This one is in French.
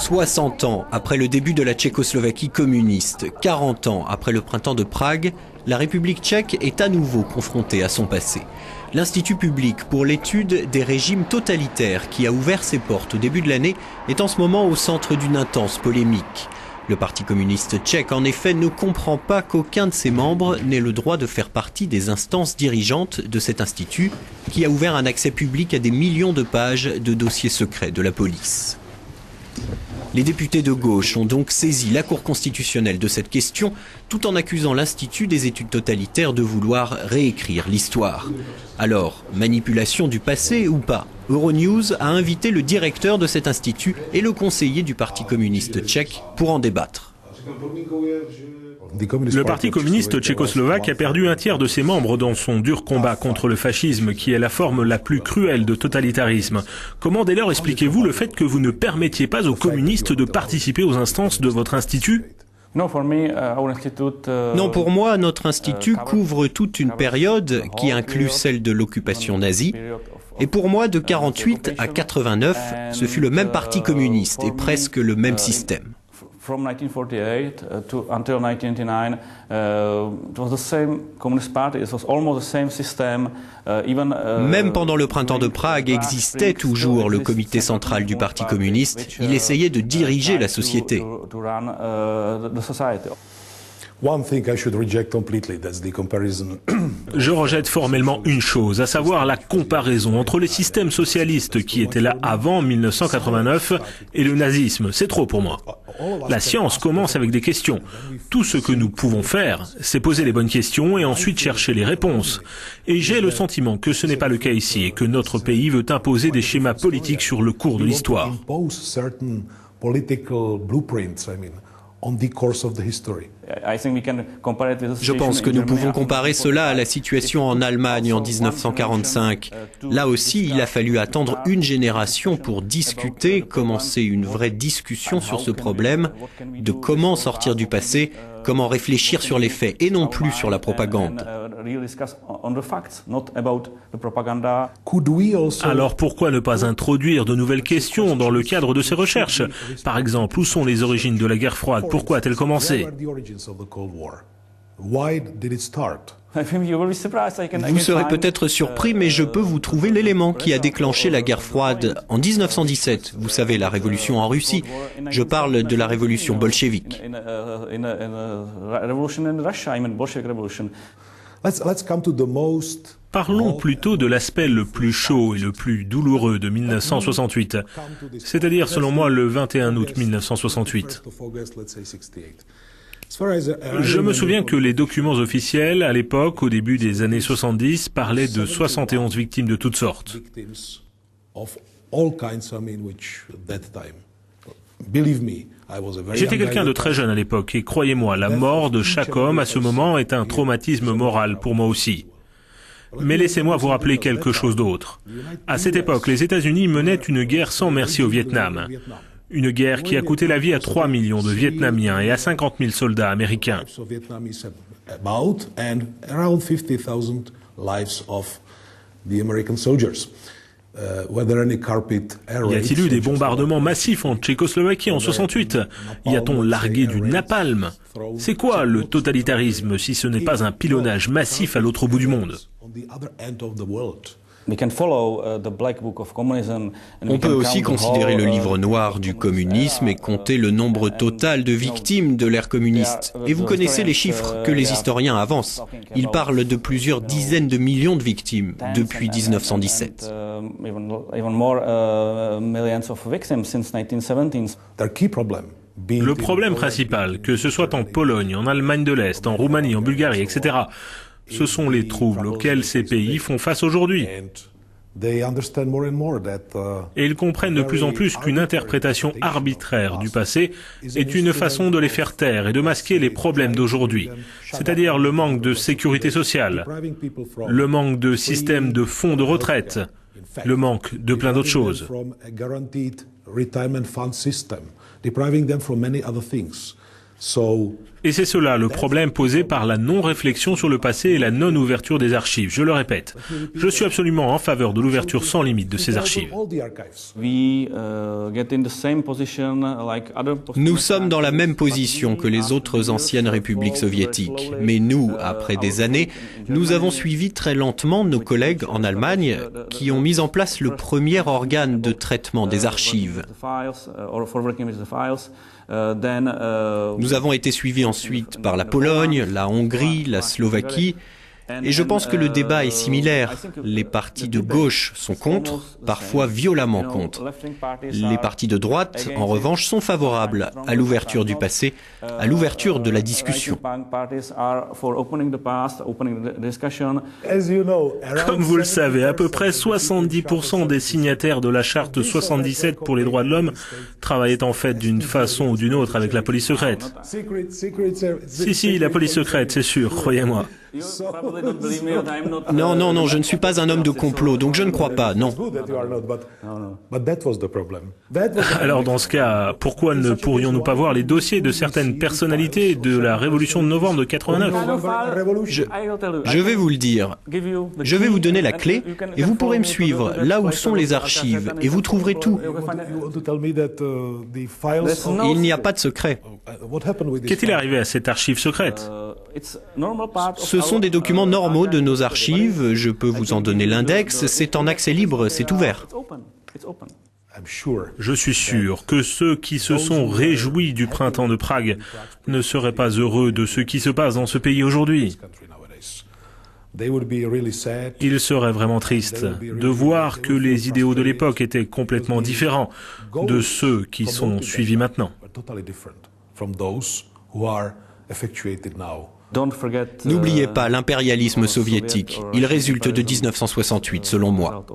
60 ans après le début de la Tchécoslovaquie communiste, 40 ans après le printemps de Prague, la République tchèque est à nouveau confrontée à son passé. L'Institut public pour l'étude des régimes totalitaires qui a ouvert ses portes au début de l'année est en ce moment au centre d'une intense polémique. Le Parti communiste tchèque, en effet, ne comprend pas qu'aucun de ses membres n'ait le droit de faire partie des instances dirigeantes de cet institut qui a ouvert un accès public à des millions de pages de dossiers secrets de la police. Les députés de gauche ont donc saisi la Cour constitutionnelle de cette question, tout en accusant l'Institut des études totalitaires de vouloir réécrire l'histoire. Alors, manipulation du passé ou pas? Euronews a invité le directeur de cet institut et le conseiller du Parti communiste tchèque pour en débattre. Le Parti communiste tchécoslovaque a perdu un tiers de ses membres dans son dur combat contre le fascisme, qui est la forme la plus cruelle de totalitarisme. Comment dès lors expliquez-vous le fait que vous ne permettiez pas aux communistes de participer aux instances de votre institut ? Non, pour moi, notre institut couvre toute une période qui inclut celle de l'occupation nazie. Et pour moi, de 48 à 89, ce fut le même parti communiste et presque le même système. From 1948 until 1989, it was the same Communist Party. It was almost the same system. Même pendant le printemps de Prague existait toujours le comité central du Parti communiste. Il essayait de diriger la société. Je rejette formellement une chose, à savoir la comparaison entre les systèmes socialistes qui étaient là avant 1989 et le nazisme. C'est trop pour moi. La science commence avec des questions. Tout ce que nous pouvons faire, c'est poser les bonnes questions et ensuite chercher les réponses. Et j'ai le sentiment que ce n'est pas le cas ici et que notre pays veut imposer des schémas politiques sur le cours de l'histoire. Je pense que nous pouvons comparer cela à la situation en Allemagne en 1945. Là aussi, il a fallu attendre une génération pour discuter, commencer une vraie discussion sur ce problème, de comment sortir du passé, comment réfléchir sur les faits et non plus sur la propagande. Alors pourquoi ne pas introduire de nouvelles questions dans le cadre de ces recherches? Par exemple, où sont les origines de la guerre froide? Pourquoi a-t-elle commencé? Vous serez peut-être surpris, mais je peux vous trouver l'élément qui a déclenché la guerre froide en 1917. Vous savez, la révolution en Russie. Je parle de la révolution bolchevique. Parlons plutôt de l'aspect le plus chaud et le plus douloureux de 1968, c'est-à-dire selon moi le 21 août 1968. Je me souviens que les documents officiels, à l'époque, au début des années 70, parlaient de 71 victimes de toutes sortes. J'étais quelqu'un de très jeune à l'époque et croyez-moi, la mort de chaque homme à ce moment est un traumatisme moral pour moi aussi. Mais laissez-moi vous rappeler quelque chose d'autre. À cette époque, les États-Unis menaient une guerre sans merci au Vietnam. Une guerre qui a coûté la vie à 3 millions de Vietnamiens et à 50 000 soldats américains. Y a-t-il eu des bombardements massifs en Tchécoslovaquie en 68? Y a-t-on largué du napalm? C'est quoi le totalitarisme si ce n'est pas un pilonnage massif à l'autre bout du monde? On peut aussi considérer le livre noir du communisme et compter le nombre total de victimes de l'ère communiste. Et vous connaissez les chiffres que les historiens avancent. Ils parlent de plusieurs dizaines de millions de victimes depuis 1917. Le problème principal, que ce soit en Pologne, en Allemagne de l'Est, en Roumanie, en Bulgarie, etc., ce sont les troubles auxquels ces pays font face aujourd'hui. Et ils comprennent de plus en plus qu'une interprétation arbitraire du passé est une façon de les faire taire et de masquer les problèmes d'aujourd'hui, c'est-à-dire le manque de sécurité sociale, le manque de système de fonds de retraite, le manque de plein d'autres choses. Et c'est cela le problème posé par la non-réflexion sur le passé et la non-ouverture des archives. Je le répète, je suis absolument en faveur de l'ouverture sans limite de ces archives. Nous sommes dans la même position que les autres anciennes républiques soviétiques. Mais nous, après des années, nous avons suivi très lentement nos collègues en Allemagne qui ont mis en place le premier organe de traitement des archives. Nous avons été suivis ensuite par la Pologne, la Hongrie, la Slovaquie. Et je pense que le débat est similaire. Les partis de gauche sont contre, parfois violemment contre. Les partis de droite, en revanche, sont favorables à l'ouverture du passé, à l'ouverture de la discussion. Comme vous le savez, à peu près 70% des signataires de la charte 77 pour les droits de l'homme travaillaient en fait d'une façon ou d'une autre avec la police secrète. Si, la police secrète, c'est sûr, croyez-moi. Non, je ne suis pas un homme de complot, donc je ne crois pas, non. Alors dans ce cas, pourquoi ne pourrions-nous pas voir les dossiers de certaines personnalités de la révolution de novembre de 89 ? Je vais vous le dire. Je vais vous donner la clé et vous pourrez me suivre là où sont les archives et vous trouverez tout. Il n'y a pas de secret. Qu'est-il arrivé à cette archive secrète ? Ce sont des documents normaux de nos archives, je peux vous en donner l'index, c'est en accès libre, c'est ouvert. Je suis sûr que ceux qui se sont réjouis du printemps de Prague ne seraient pas heureux de ce qui se passe dans ce pays aujourd'hui. Ils seraient vraiment tristes de voir que les idéaux de l'époque étaient complètement différents de ceux qui sont suivis maintenant. N'oubliez pas l'impérialisme soviétique. Il résulte de 1968, selon moi.